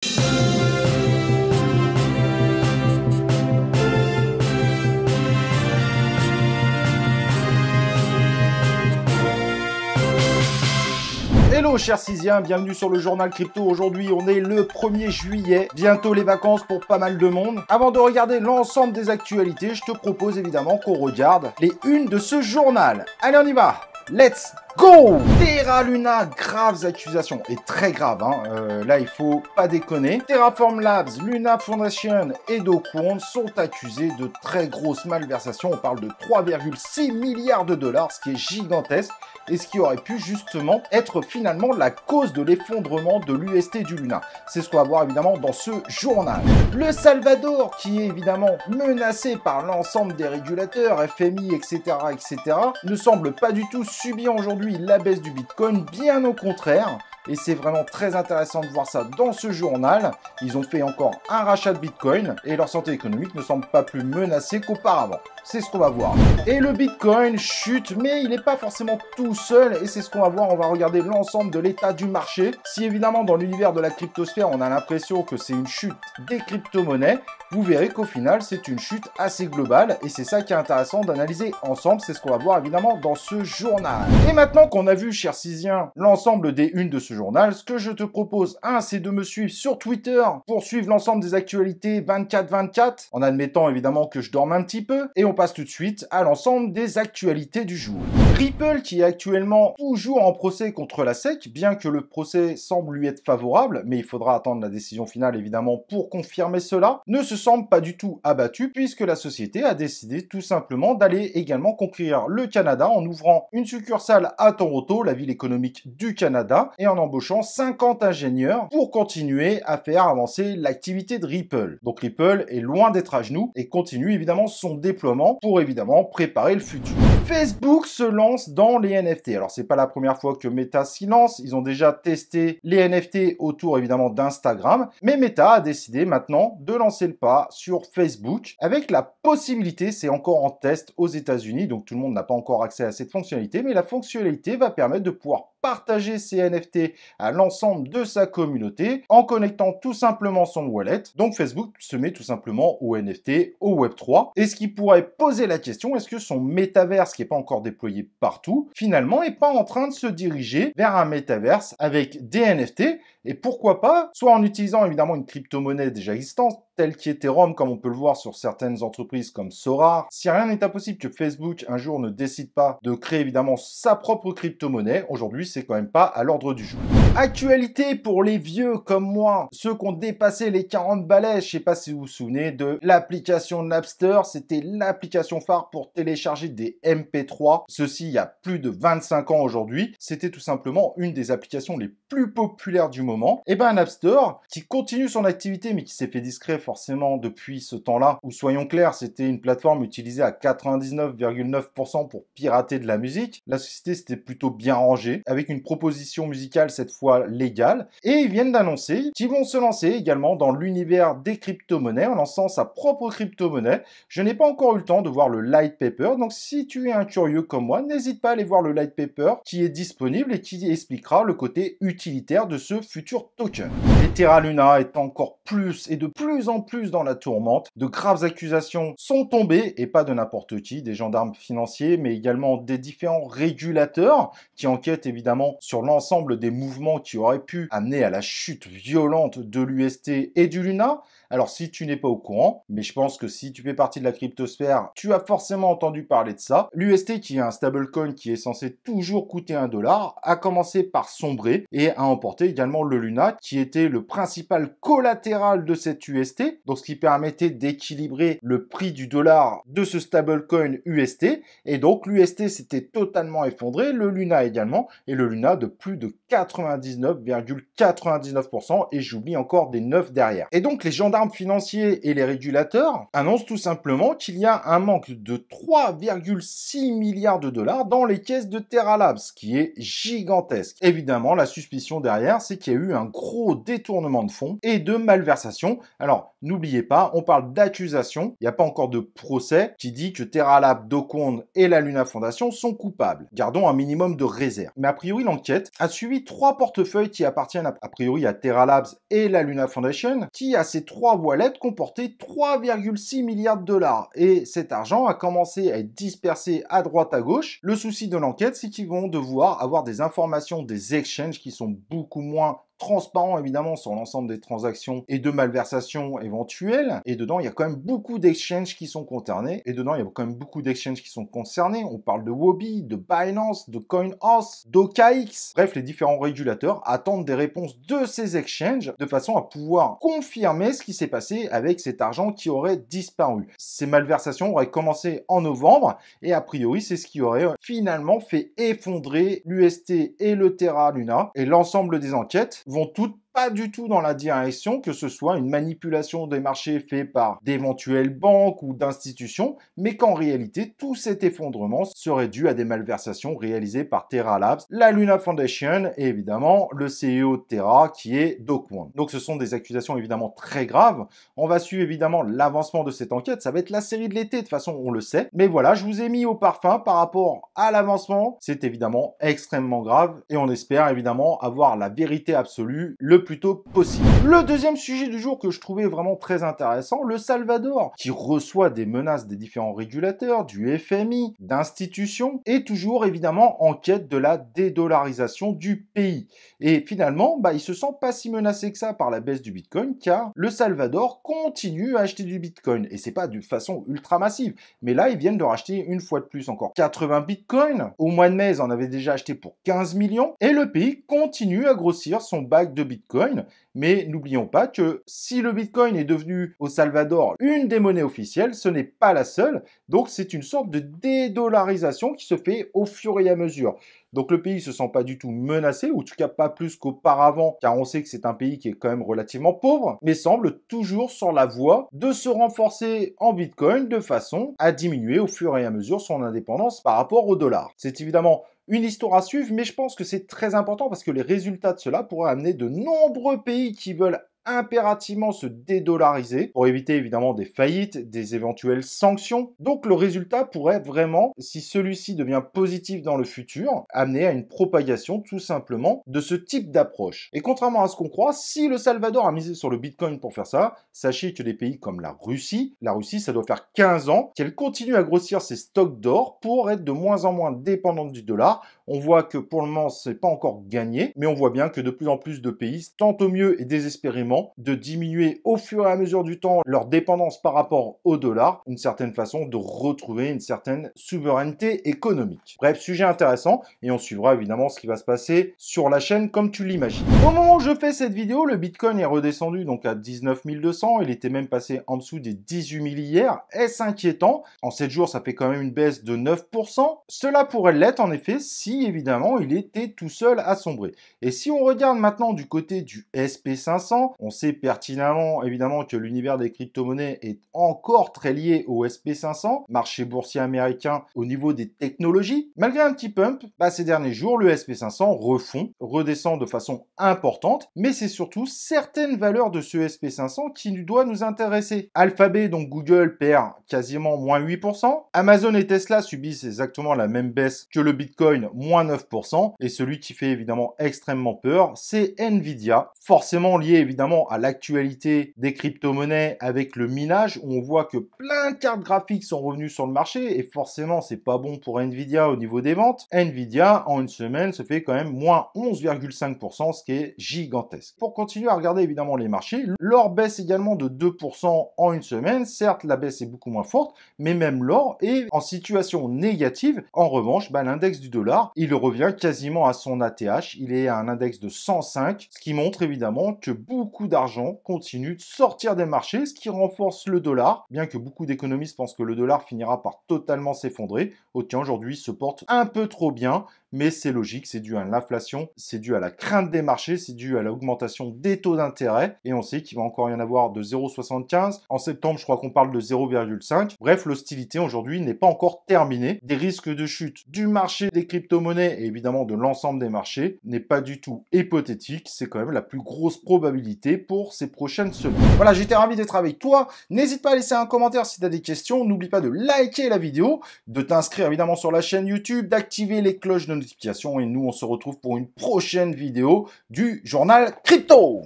Hello chers Cysiens, bienvenue sur le journal crypto. Aujourd'hui on est le 1er juillet, bientôt les vacances pour pas mal de monde. Avant de regarder l'ensemble des actualités, je te propose évidemment qu'on regarde les unes de ce journal. Allez on y va, let's go! Terra Luna, graves accusations, et très graves, là il faut pas déconner. Terraform Labs, Luna Foundation et Do Kwon sont accusés de très grosses malversations. On parle de 3,6 milliards de dollars, ce qui est gigantesque. Et ce qui aurait pu justement être finalement la cause de l'effondrement de l'UST du Luna. C'est ce qu'on va voir évidemment dans ce journal. Le Salvador, qui est évidemment menacé par l'ensemble des régulateurs, FMI, etc., ne semble pas du tout subir aujourd'hui la baisse du Bitcoin, bien au contraire. Et c'est vraiment très intéressant de voir ça dans ce journal. Ils ont fait encore un rachat de Bitcoin et leur santé économique ne semble pas plus menacée qu'auparavant. C'est ce qu'on va voir. Et le Bitcoin chute, mais il n'est pas forcément tout seul et c'est ce qu'on va voir. On va regarder l'ensemble de l'état du marché. Si évidemment dans l'univers de la cryptosphère, on a l'impression que c'est une chute des crypto-monnaies, vous verrez qu'au final, c'est une chute assez globale et c'est ça qui est intéressant d'analyser ensemble. C'est ce qu'on va voir évidemment dans ce journal. Et maintenant qu'on a vu, chers Cysiens, l'ensemble des unes de ce journal, ce que je te propose, c'est de me suivre sur Twitter pour suivre l'ensemble des actualités 24/24, en admettant évidemment que je dorme un petit peu, et on passe tout de suite à l'ensemble des actualités du jour. Ripple, qui est actuellement toujours en procès contre la SEC, bien que le procès semble lui être favorable, mais il faudra attendre la décision finale évidemment pour confirmer cela, ne se semble pas du tout abattu puisque la société a décidé tout simplement d'aller également conquérir le Canada en ouvrant une succursale à Toronto, la ville économique du Canada, et en embauchant 50 ingénieurs pour continuer à faire avancer l'activité de Ripple. Donc Ripple est loin d'être à genoux et continue évidemment son déploiement pour évidemment préparer le futur. Facebook se lance dans les NFT. Alors c'est pas la première fois que Meta s'y lance, ils ont déjà testé les NFT autour évidemment d'Instagram, mais Meta a décidé maintenant de lancer le pas sur Facebook avec la possibilité, c'est encore en test aux États-Unis, donc tout le monde n'a pas encore accès à cette fonctionnalité, mais la fonctionnalité va permettre de pouvoir partager ses NFT à l'ensemble de sa communauté en connectant tout simplement son wallet. Donc Facebook se met tout simplement au NFT, au Web3. Et ce qui pourrait poser la question, est-ce que son métaverse, qui n'est pas encore déployé partout, finalement n'est pas en train de se diriger vers un métaverse avec des NFT? Et pourquoi pas, soit en utilisant évidemment une crypto-monnaie déjà existante, telle qu'Ethereum, comme on peut le voir sur certaines entreprises comme Sora. Si rien n'est impossible que Facebook un jour ne décide pas de créer évidemment sa propre crypto-monnaie, aujourd'hui c'est quand même pas à l'ordre du jour. Actualité pour les vieux comme moi, ceux qui ont dépassé les 40 balais, je sais pas si vous vous souvenez de l'application Napster, c'était l'application phare pour télécharger des MP3, ceci il y a plus de 25 ans aujourd'hui, c'était tout simplement une des applications les plus populaires du moment. Et ben Napster, qui continue son activité mais qui s'est fait discret forcément depuis ce temps-là, où soyons clairs, c'était une plateforme utilisée à 99,9% pour pirater de la musique. La société s'était plutôt bien rangée, avec une proposition musicale cette fois légale, et ils viennent d'annoncer qu'ils vont se lancer également dans l'univers des crypto-monnaies en lançant sa propre crypto-monnaie. Je n'ai pas encore eu le temps de voir le light paper, donc si tu es un curieux comme moi, n'hésite pas à aller voir le light paper qui est disponible et qui expliquera le côté utilitaire de ce futur token. Et Terra Luna est encore plus et de plus en plus dans la tourmente. De graves accusations sont tombées, et pas de n'importe qui, des gendarmes financiers, mais également des différents régulateurs qui enquêtent évidemment sur l'ensemble des mouvements qui auraient pu amener à la chute violente de l'UST et du Luna. Alors si tu n'es pas au courant, mais je pense que si tu fais partie de la cryptosphère, tu as forcément entendu parler de ça. L'UST, qui est un stablecoin qui est censé toujours coûter 1 $, a commencé par sombrer et a emporté également le Luna, qui était le principal collatéral de cette UST, donc ce qui permettait d'équilibrer le prix du dollar de ce stablecoin UST, et donc l'UST s'était totalement effondré, le Luna également, et le Luna de plus de 99,99%, et j'oublie encore des 9 derrière. Et donc les gendarmes financiers et les régulateurs annoncent tout simplement qu'il y a un manque de 3,6 milliards de dollars dans les caisses de Terra Labs, ce qui est gigantesque. Évidemment, la suspicion derrière, c'est qu'il y a eu un gros détournement de fonds et de malversation malversation. Alors, n'oubliez pas, on parle d'accusation. Il n'y a pas encore de procès qui dit que Terra Labs, Do Kwon et la Luna Foundation sont coupables. Gardons un minimum de réserve. Mais a priori, l'enquête a suivi 3 portefeuilles qui appartiennent a priori à Terra Labs et la Luna Foundation, qui à ces 3 wallets comportaient 3,6 milliards de dollars. Et cet argent a commencé à être dispersé à droite à gauche. Le souci de l'enquête, c'est qu'ils vont devoir avoir des informations des exchanges qui sont beaucoup moins transparent évidemment sur l'ensemble des transactions et de malversations éventuelles. Et dedans, il y a quand même beaucoup d'exchanges qui sont concernés. On parle de Huobi, de Binance, de CoinHouse, d'OKX. Bref, les différents régulateurs attendent des réponses de ces exchanges de façon à pouvoir confirmer ce qui s'est passé avec cet argent qui aurait disparu. Ces malversations auraient commencé en novembre et a priori, c'est ce qui aurait finalement fait effondrer l'UST et le Terra Luna. Et l'ensemble des enquêtes vont toutes pas du tout dans la direction que ce soit une manipulation des marchés faite par d'éventuelles banques ou d'institutions, mais qu'en réalité, tout cet effondrement serait dû à des malversations réalisées par Terra Labs, la Luna Foundation et évidemment le CEO de Terra qui est Do Kwon. Donc ce sont des accusations évidemment très graves. On va suivre évidemment l'avancement de cette enquête. Ça va être la série de l'été, de toute façon on le sait. Mais voilà, je vous ai mis au parfum par rapport à l'avancement. C'est évidemment extrêmement grave et on espère évidemment avoir la vérité absolue le plus tôt possible. Le deuxième sujet du jour que je trouvais vraiment très intéressant, le Salvador, qui reçoit des menaces des différents régulateurs, du FMI, d'institutions, et toujours évidemment en quête de la dédollarisation du pays. Et finalement, ils se sentent pas si menacés que ça par la baisse du Bitcoin, car le Salvador continue à acheter du Bitcoin. Et c'est pas de façon ultra massive, mais là, ils viennent de racheter une fois de plus encore 80 Bitcoin. Au mois de mai, ils en avaient déjà acheté pour 15 millions, et le pays continue à grossir son bac de Bitcoin. Mais n'oublions pas que si le Bitcoin est devenu au Salvador une des monnaies officielles, ce n'est pas la seule. Donc c'est une sorte de dédollarisation qui se fait au fur et à mesure. Donc le pays ne se sent pas du tout menacé, ou en tout cas pas plus qu'auparavant, car on sait que c'est un pays qui est quand même relativement pauvre, mais semble toujours sur la voie de se renforcer en Bitcoin de façon à diminuer au fur et à mesure son indépendance par rapport au dollar. C'est évidemment une histoire à suivre, mais je pense que c'est très important parce que les résultats de cela pourraient amener de nombreux pays qui veulent impérativement se dédollariser pour éviter évidemment des faillites, des éventuelles sanctions. Donc le résultat pourrait vraiment, si celui-ci devient positif dans le futur, amener à une propagation tout simplement de ce type d'approche. Et contrairement à ce qu'on croit, si le Salvador a misé sur le Bitcoin pour faire ça, sachez que des pays comme la Russie, ça doit faire 15 ans qu'elle continue à grossir ses stocks d'or pour être de moins en moins dépendante du dollar. On voit que pour le moment, c'est pas encore gagné, mais on voit bien que de plus en plus de pays tentent au mieux et désespérément de diminuer au fur et à mesure du temps leur dépendance par rapport au dollar, une certaine façon de retrouver une certaine souveraineté économique. Bref, sujet intéressant et on suivra évidemment ce qui va se passer sur la chaîne comme tu l'imagines. Au moment où je fais cette vidéo, le Bitcoin est redescendu donc à 19 200, il était même passé en dessous des 18 000 hier. Est-ce inquiétant? En 7 jours, ça fait quand même une baisse de 9%. Cela pourrait l'être en effet si évidemment il était tout seul à sombrer. Et si on regarde maintenant du côté du SP500, on sait pertinemment, évidemment, que l'univers des crypto-monnaies est encore très lié au SP500, marché boursier américain au niveau des technologies. Malgré un petit pump, ces derniers jours, le SP500 redescend de façon importante, mais c'est surtout certaines valeurs de ce SP500 qui doivent nous intéresser. Alphabet, donc Google, perd quasiment moins 8%. Amazon et Tesla subissent exactement la même baisse que le Bitcoin, moins 9%. Et celui qui fait évidemment extrêmement peur, c'est Nvidia, forcément lié évidemment à l'actualité des crypto-monnaies avec le minage, où on voit que plein de cartes graphiques sont revenues sur le marché et forcément c'est pas bon pour Nvidia au niveau des ventes. Nvidia en une semaine se fait quand même moins 11,5%, ce qui est gigantesque. Pour continuer à regarder évidemment les marchés, l'or baisse également de 2% en une semaine. Certes, la baisse est beaucoup moins forte, mais même l'or est en situation négative. En revanche, l'index du dollar, il revient quasiment à son ATH. Il est à un index de 105, ce qui montre évidemment que beaucoup d'argent continue de sortir des marchés, ce qui renforce le dollar, bien que beaucoup d'économistes pensent que le dollar finira par totalement s'effondrer. Autant aujourd'hui se porte un peu trop bien, mais c'est logique, c'est dû à l'inflation, c'est dû à la crainte des marchés, c'est dû à l'augmentation des taux d'intérêt, et on sait qu'il va encore y en avoir de 0,75. En septembre, je crois qu'on parle de 0,5. Bref, l'hostilité aujourd'hui n'est pas encore terminée. Des risques de chute du marché des crypto-monnaies et évidemment de l'ensemble des marchés n'est pas du tout hypothétique, c'est quand même la plus grosse probabilité pour ces prochaines semaines. Voilà, j'étais ravi d'être avec toi. N'hésite pas à laisser un commentaire si tu as des questions. N'oublie pas de liker la vidéo, de t'inscrire évidemment sur la chaîne YouTube, d'activer les cloches de notification et nous on se retrouve pour une prochaine vidéo du journal crypto.